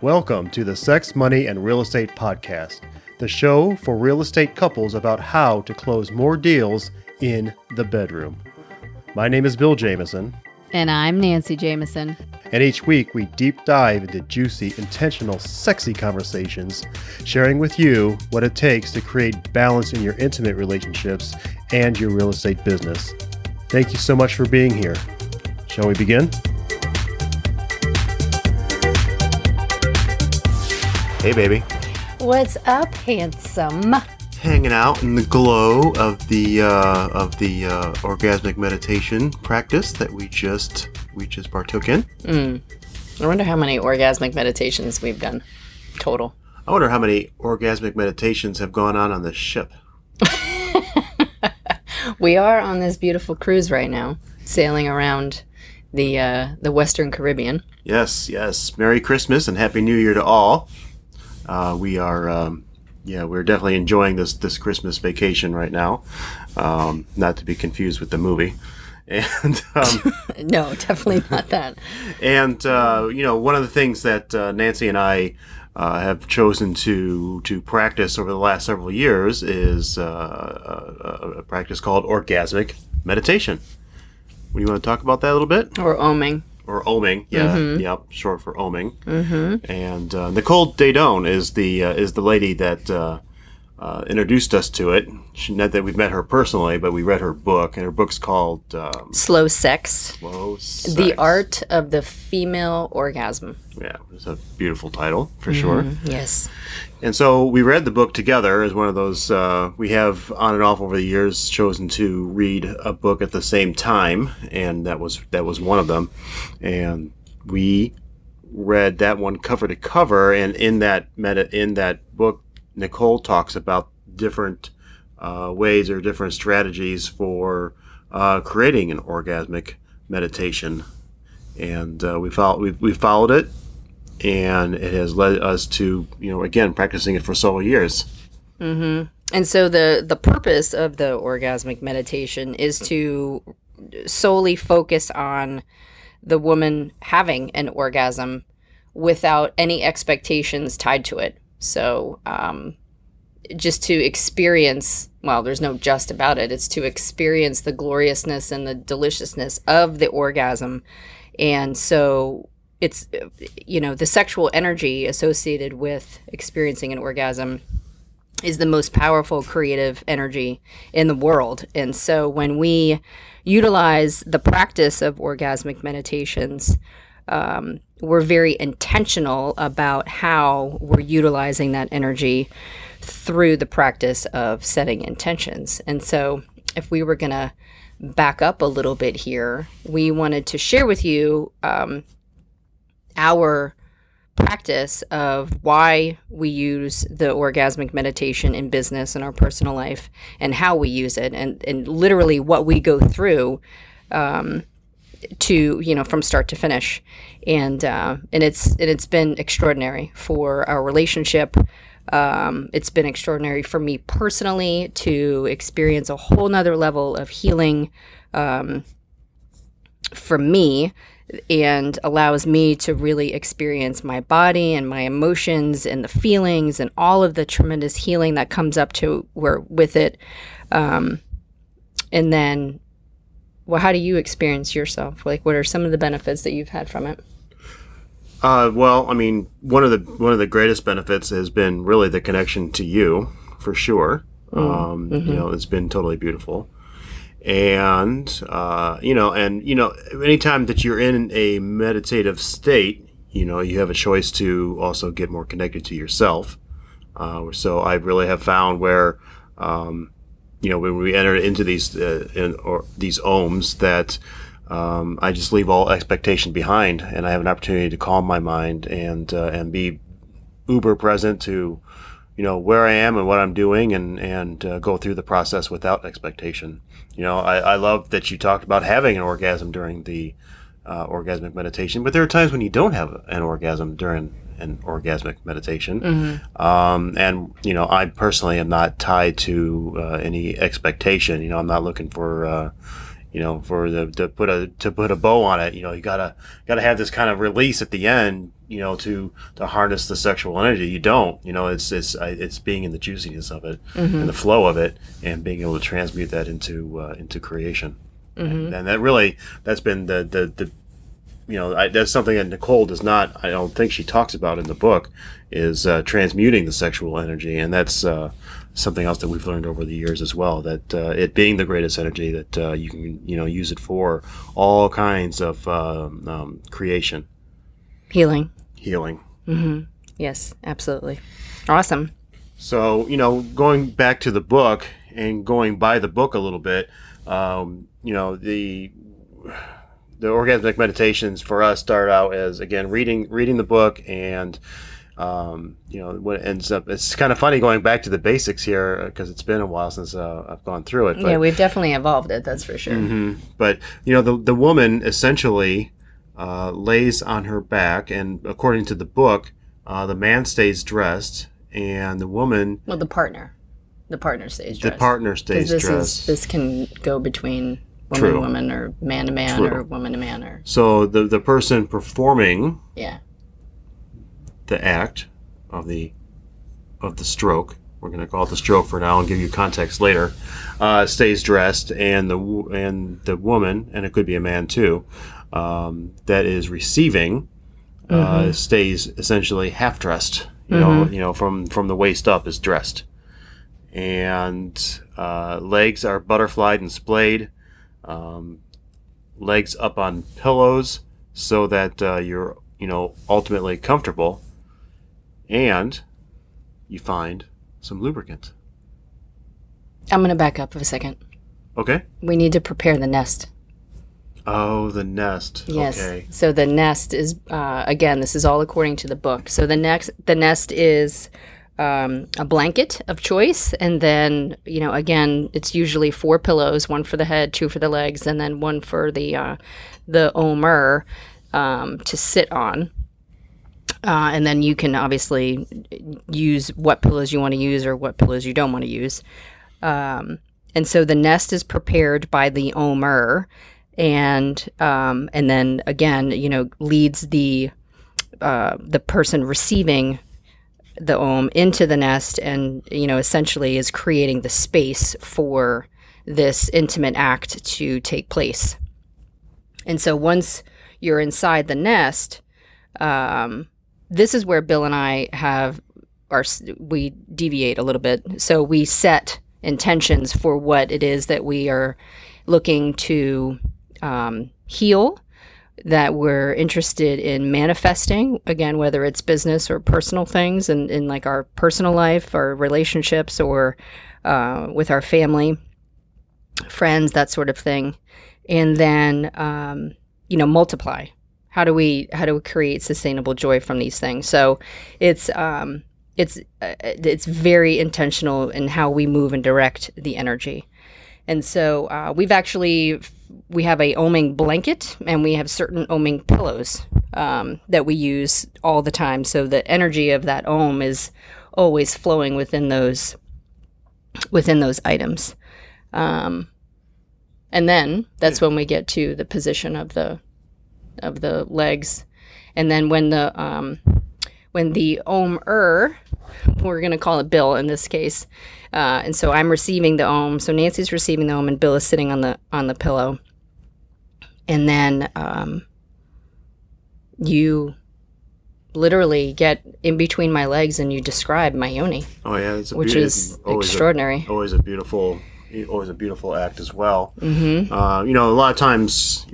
Welcome to the Sex, Money, and Real Estate Podcast, the show for real estate couples about how to close more deals in the bedroom. My name is Bill Jameson. And I'm Nancy Jameson. And each week we deep dive into juicy, intentional, sexy conversations, sharing with you what it takes to create balance in your intimate relationships and your real estate business. Thank you so much for being here. Shall we begin? Hey, baby. What's up, handsome? Hanging out in the glow of the orgasmic meditation practice that we just partook in. I wonder how many orgasmic meditations we've done total. I wonder how many orgasmic meditations have gone on this ship. We are on this beautiful cruise right now, sailing around the Western Caribbean. Yes. Merry Christmas and Happy New Year to all. We're definitely enjoying this Christmas vacation right now. Not to be confused with the movie. And no, definitely not that. And one of the things that Nancy and I have chosen to practice over the last several years is a practice called Orgasmic Meditation. Do you want to talk about that a little bit? Or OMing. Or OMing, yeah, Yep, short for OMing. Mm-hmm. And Nicole Dadone is the lady that introduced us to it. Not that we've met her personally, but we read her book, and her book's called Slow Sex. Slow Sex. The Art of the Female Orgasm. Yeah, it's a beautiful title, for sure. Yes. And so we read the book together as one of those, we have on and off over the years chosen to read a book at the same time, and that was one of them. And we read that one cover to cover, and in that book, Nicole talks about different ways or different strategies for creating an orgasmic meditation. And we followed it. And it has led us to, again, practicing it for several years. Mm-hmm. And so the purpose of the orgasmic meditation is to solely focus on the woman having an orgasm without any expectations tied to it. So just to experience, well, there's no just about it. It's to experience the gloriousness and the deliciousness of the orgasm. And so it's, the sexual energy associated with experiencing an orgasm is the most powerful creative energy in the world. And so when we utilize the practice of orgasmic meditations, we're very intentional about how we're utilizing that energy through the practice of setting intentions. And so if we were going to back up a little bit here, we wanted to share with you our practice of why we use the orgasmic meditation in business and our personal life and how we use it and literally what we go through to from start to finish. And it's been extraordinary for our relationship. It's been extraordinary for me personally to experience a whole nother level of healing for me, and allows me to really experience my body and my emotions and the feelings and all of the tremendous healing that comes up with it. And then, well, how do you experience yourself? Like, what are some of the benefits that you've had from it? Well, I mean, one of the greatest benefits has been really the connection to you, for sure. It's been totally beautiful. And, anytime that you're in a meditative state, you have a choice to also get more connected to yourself. So I really have found where, when we enter into these OMs that, I just leave all expectation behind, and I have an opportunity to calm my mind and be uber present to, where I am and what I'm doing, and go through the process without expectation. I love that you talked about having an orgasm during the orgasmic meditation, but there are times when you don't have an orgasm during an orgasmic meditation. Mm-hmm. I personally am not tied to any expectation. I'm not looking for to put a bow on it. You gotta have this kind of release at the end, to harness the sexual energy. You don't. It's being in the juiciness of it and the flow of it, and being able to transmute that into creation. And that's been that's something that Nicole does not. I don't think she talks about in the book, is transmuting the sexual energy, and that's something else that we've learned over the years as well. That it being the greatest energy, that you can use it for all kinds of creation, healing. Yes, absolutely. Awesome. So going back to the book and going by the book a little bit, the orgasmic meditations for us start out as, again, reading the book, and what ends up, it's kind of funny going back to the basics here, because it's been a while since I've gone through it. But, yeah, we've definitely evolved it, that's for sure. But the woman essentially lays on her back, and according to the book, the man stays dressed, and the woman, the partner stays dressed. The partner stays dressed. This can go between woman to woman, or man to man, or woman to man, or so the person performing the act of the stroke, we're going to call it the stroke for now and give you context later, stays dressed, and the woman, and it could be a man too, that is receiving stays essentially half dressed, from the waist up is dressed, and legs are butterflied and splayed, legs up on pillows so that you're ultimately comfortable, and you find some lubricant. I'm going to back up for a second. Okay. We need to prepare the nest. Oh, the nest. Yes. Okay. So the nest is, again, this is all according to the book. So the nest is a blanket of choice, and then again, it's usually 4 pillows, 1 for the head, 2 for the legs, and then 1 for the OMer to sit on, and then you can obviously use what pillows you want to use or what pillows you don't want to use, and so the nest is prepared by the OMer, and then again leads the person receiving the OM into the nest, and essentially is creating the space for this intimate act to take place. And so once you're inside the nest, this is where Bill and I we deviate a little bit. So we set intentions for what it is that we are looking to heal, that we're interested in manifesting, again, whether it's business or personal things, and in like our personal life, our relationships, or with our family, friends, that sort of thing. And then, multiply. How do we create sustainable joy from these things? So it's very intentional in how we move and direct the energy. And so we have a OMing blanket, and we have certain OMing pillows that we use all the time. So the energy of that OM is always flowing within those items. And then that's when we get to the position of the legs. And then when the OMer, we're going to call it Bill in this case, and so I'm receiving the OM. So Nancy's receiving the OM, and Bill is sitting on the pillow. And then you literally get in between my legs and you describe my yoni. Oh yeah, which is extraordinary. Always a beautiful act as well. Mm-hmm. A lot of times,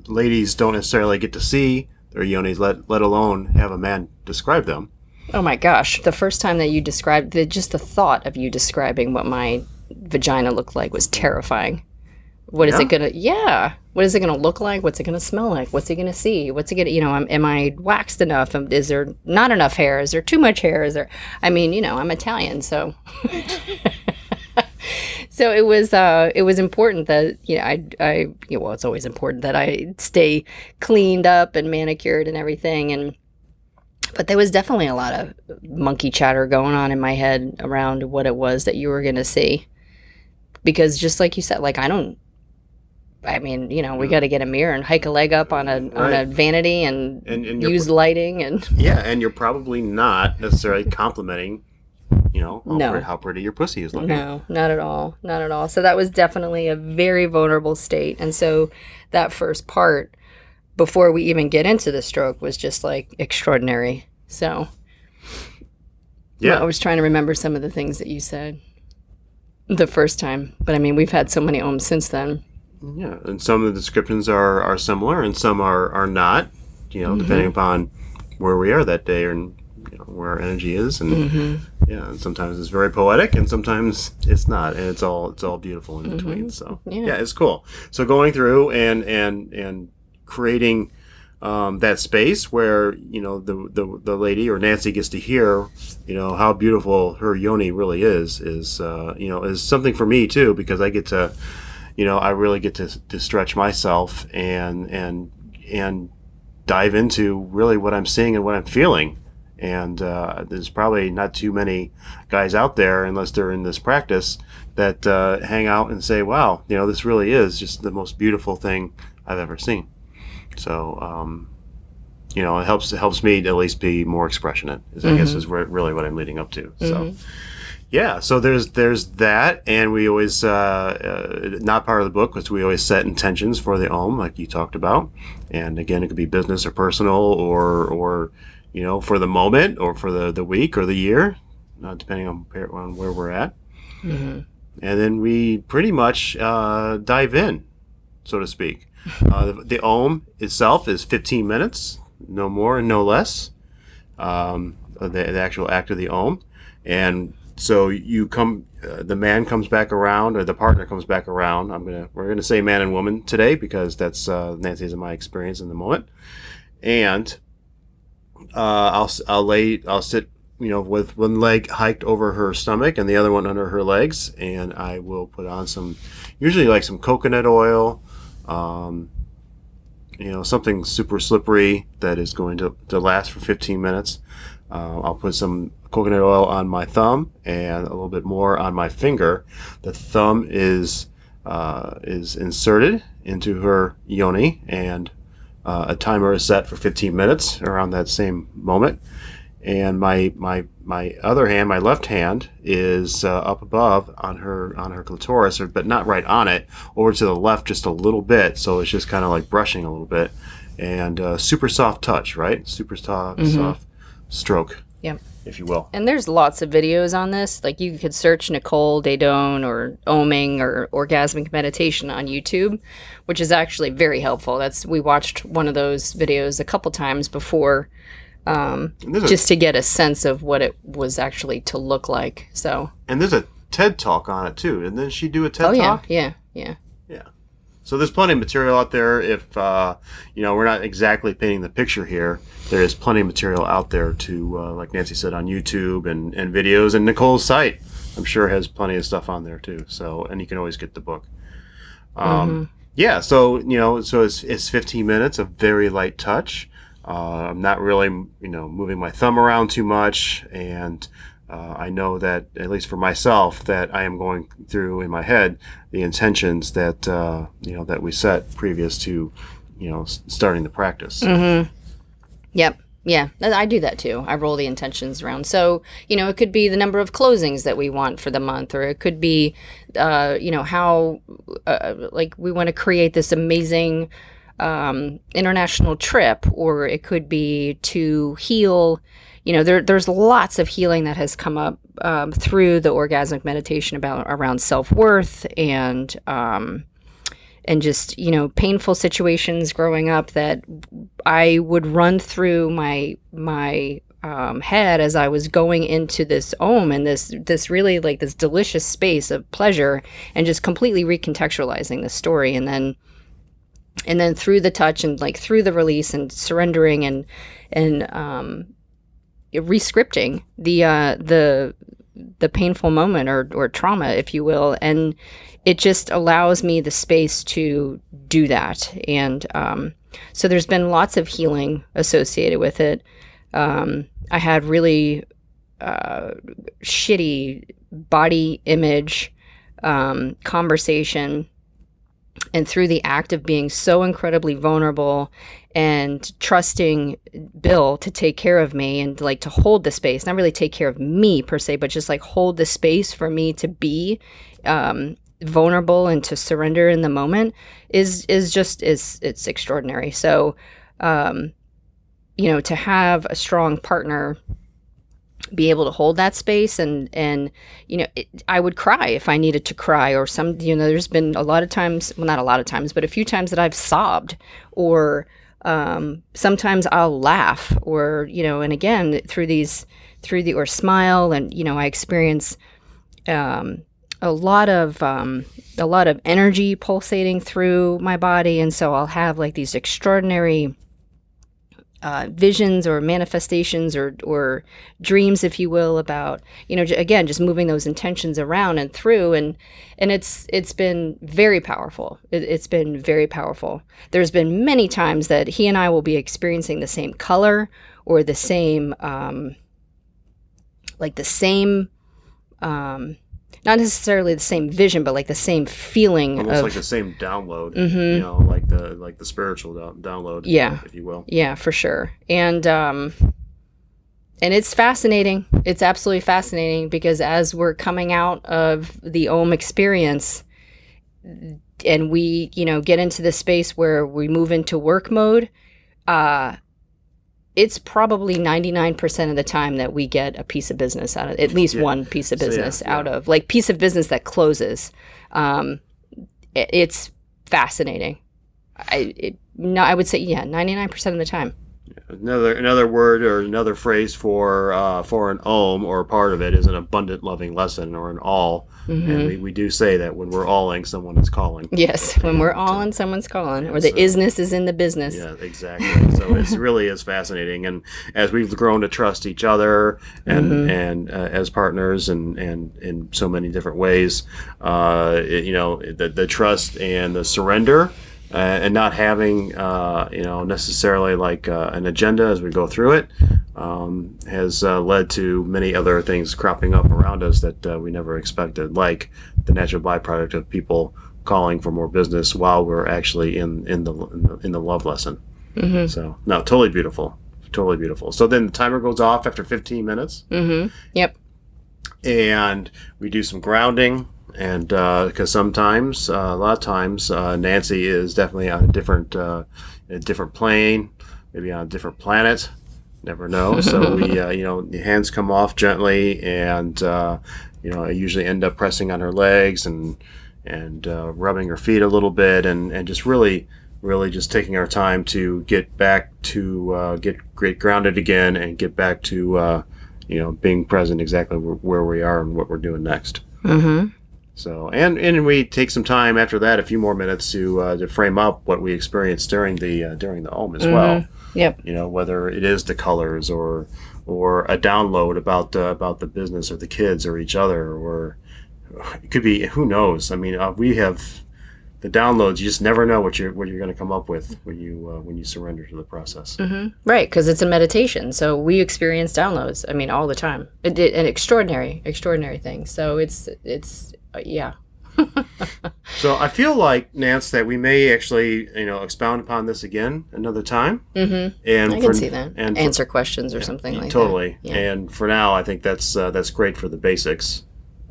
ladies don't necessarily get to see their yonis, let alone have a man describe them. Oh my gosh! The first time that you described, just the thought of you describing what my vagina looked like was terrifying. What is it gonna? Yeah. What is it gonna look like? What's it gonna smell like? What's he gonna see? What's it gonna? Am I waxed enough? Is there not enough hair? Is there too much hair? Is there? I mean, I'm Italian, so. So it was important that it's always important that I stay cleaned up and manicured and everything, but there was definitely a lot of monkey chatter going on in my head around what it was that you were gonna see, because just like you said, like I don't I mean, we got to get a mirror and hike a leg up on a vanity and use lighting and yeah, and you're probably not necessarily complimenting, No. how pretty your pussy is looking. No, not at all. Not at all. So that was definitely a very vulnerable state. And so that first part, before we even get into the stroke, was just like extraordinary. So yeah, I was trying to remember some of the things that you said the first time. But I mean, we've had so many OMs since then. Yeah, and some of the descriptions are similar and some are not, depending upon where we are that day and where our energy is, and yeah, and sometimes it's very poetic and sometimes it's not, and it's all beautiful in between. So yeah, it's cool. So going through and creating that space where the lady or Nancy gets to hear how beautiful her yoni really is something for me too, because I get to I really get to stretch myself and dive into really what I'm seeing and what I'm feeling. And there's probably not too many guys out there, unless they're in this practice, that hang out and say, wow, this really is just the most beautiful thing I've ever seen. So, it helps me to at least be more expressionate, I guess is really what I'm leading up to. So, yeah, so there's that, and we always, not part of the book, because we always set intentions for the OM, like you talked about. And again, it could be business or personal or for the moment or for the week or the year, depending on where we're at. And then we pretty much dive in, so to speak. The OM itself is 15 minutes, no more and no less, the actual act of the OM. And so the man comes back around, or the partner comes back around. We're gonna say man and woman today, because that's Nancy's and my experience in the moment. And I'll sit, with one leg hiked over her stomach and the other one under her legs, and I will put on usually some coconut oil, something super slippery that is going to last for 15 minutes. I'll put some coconut oil on my thumb and a little bit more on my finger. The thumb is inserted into her yoni, and a timer is set for 15 minutes around that same moment. And my other hand, my left hand, is up above on her clitoris, but not right on it, over to the left just a little bit. So it's just kind of like brushing a little bit, and super soft touch, right? Super soft stroke. Yep. If you will. And there's lots of videos on this. Like, you could search Nicole Daedone or OMing or Orgasmic Meditation on YouTube, which is actually very helpful. We watched one of those videos a couple times before, just to get a sense of what it was actually to look like. So. And there's a TED Talk on it too. And then she do a TED Talk? Yeah. So there's plenty of material out there. If we're not exactly painting the picture here, there is plenty of material out there to, like Nancy said, on YouTube and videos. And Nicole's site, I'm sure, has plenty of stuff on there too. So, and you can always get the book. Yeah. So so it's 15 minutes of very light touch. I'm not really moving my thumb around too much, and I know that, at least for myself, that I am going through in my head the intentions that that we set previous to starting the practice. Yep. Yeah, I do that too. I roll the intentions around. So, it could be the number of closings that we want for the month, or it could be, how, we want to create this amazing international trip, or it could be to heal. There's lots of healing that has come up through the orgasmic meditation around self-worth and just, painful situations growing up that I would run through my head as I was going into this OM, and this really this delicious space of pleasure, and just completely recontextualizing the story. And then through the touch and through the release and surrendering and re-scripting the painful moment or trauma, if you will, and it just allows me the space to do that. And so there's been lots of healing associated with it. I had really shitty body image conversation And through the act of being so incredibly vulnerable and trusting Bill to take care of me and like to hold the space, not really take care of me per se, but just like hold the space for me to be vulnerable and to surrender in the moment is it's extraordinary. So, to have a strong partner be able to hold that space and I would cry if I needed to cry, or there's been a lot of times, well, not a lot of times, but a few times that I've sobbed, or sometimes I'll laugh, or and again or smile, and I experience a lot of energy pulsating through my body, and so I'll have like these extraordinary visions or manifestations or dreams, if you will, about again just moving those intentions around and through, and it's been very powerful. It's been very powerful. There's been many times that he and I will be experiencing the same color or the same not necessarily the same vision, but like the same feeling, almost of like the same download, like the spiritual download, yeah, if you will. Yeah, for sure. And it's fascinating. It's absolutely fascinating, because as we're coming out of the OM experience and we, get into the space where we move into work mode, it's probably 99% of the time that we get a piece of business out of, at least one piece of business out of, like, piece of business that closes. It's fascinating. I would say, 99% of the time. Another word or another phrase for an OM, or part of it, is an abundant loving lesson, or an all. Mm-hmm. And we do say that when we're alling, someone is calling. Yes, when we're alling, someone's calling, or the isness is in the business. Yeah, exactly. So it really is fascinating. And as we've grown to trust each other and as partners and in so many different ways, the trust and the surrender. And not having, necessarily like an agenda as we go through it, has led to many other things cropping up around us that we never expected, like the natural byproduct of people calling for more business while we're actually in the love lesson. Mm-hmm. So, no, totally beautiful. Totally beautiful. So then the timer goes off after 15 minutes. Mm-hmm. Yep. And we do some grounding. And because a lot of times, Nancy is definitely on a different plane, maybe on a different planet. Never know. So we, the hands come off gently, and I usually end up pressing on her legs and rubbing her feet a little bit, and just really just taking our time to get back to get grounded again, and get back to being present exactly where we are and what we're doing next. Mm-hmm. So, and we take some time after that, a few more minutes to frame up what we experienced during the OM as well. Yep. Whether it is the colors or a download about the business or the kids or each other, or it could be, who knows. I mean, we have the downloads. You just never know what you're going to come up with when you surrender to the process. Mm-hmm. Right, because it's a meditation, so we experience downloads. I mean, all the time. An extraordinary thing. So it's. Yeah. So I feel like, Nance, that we may actually, expound upon this again another time. Mm-hmm. And I can see that. And answer questions or something like totally. that. Totally. Yeah. And for now, I think that's great for the basics.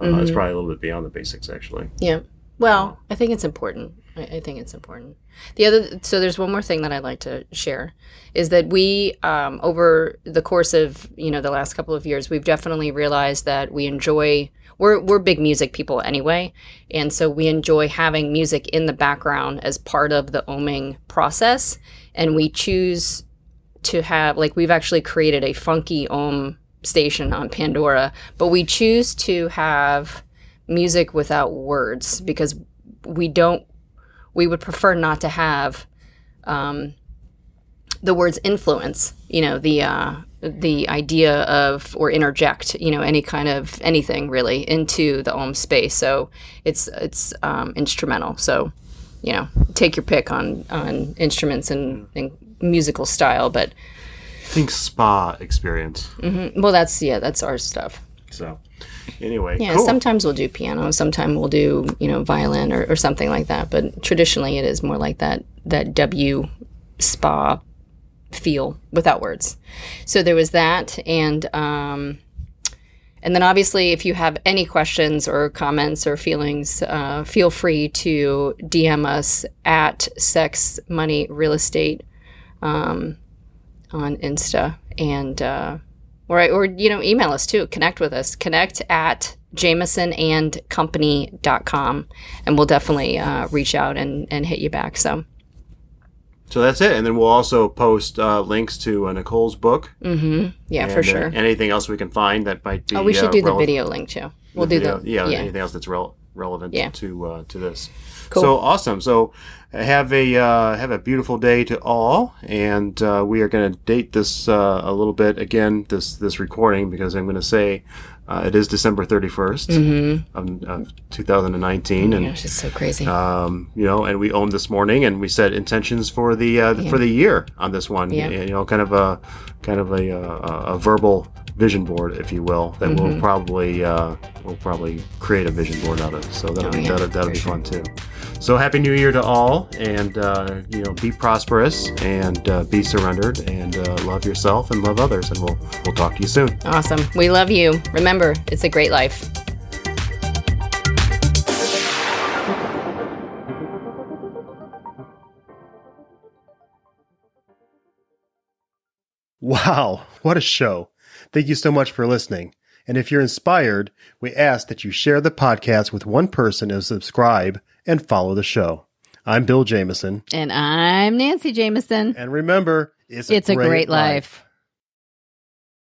It's probably a little bit beyond the basics, actually. Yeah. Well, I think it's important. I think it's important. So there's one more thing that I'd like to share, is that we, over the course of, the last couple of years, we've definitely realized that we enjoy. We're big music people anyway, and so we enjoy having music in the background as part of the OMing process, and we choose to have, like, we've actually created a funky OM station on Pandora, but we choose to have music without words, because we would prefer not to have the words influence, the idea of, or interject, any kind of anything really into the OM space. So it's instrumental. So, take your pick on instruments and musical style, but think spa experience. Mm-hmm. Well, that's our stuff. So, Anyway, Yeah, cool. sometimes we'll do piano, sometimes we'll do, violin or something like that. But traditionally it is more like that W spa feel without words. So there was that. And then obviously if you have any questions or comments or feelings, feel free to DM us at Sex Money Real Estate on Insta, and or email us too. Connect with us. Connect at jamesonandcompany.com, and we'll definitely reach out and hit you back. So that's it. And then we'll also post links to Nicole's book. Mm-hmm. Yeah, and, for sure. Anything else we can find that might be. Oh, we should do the video link too. We'll do that. Yeah, anything else that's relevant to this. Cool. So awesome. So have a beautiful day to all, and we are going to date this a little bit again. This recording, because I'm going to say it is December 31st of 2019, and gosh, it's so crazy. and we owned this morning, and we set intentions for the year on this one. Yeah. Kind of a verbal vision board, if you will, that we'll probably create a vision board out of. So that'll be fun too. So happy New Year to all, and be prosperous, and be surrendered, and love yourself and love others, and we'll talk to you soon. Awesome. We love you. Remember, it's a great life. Wow, what a show. Thank you so much for listening. And if you're inspired, we ask that you share the podcast with one person and subscribe and follow the show. I'm Bill Jameson. And I'm Nancy Jameson. And remember, it's a great life.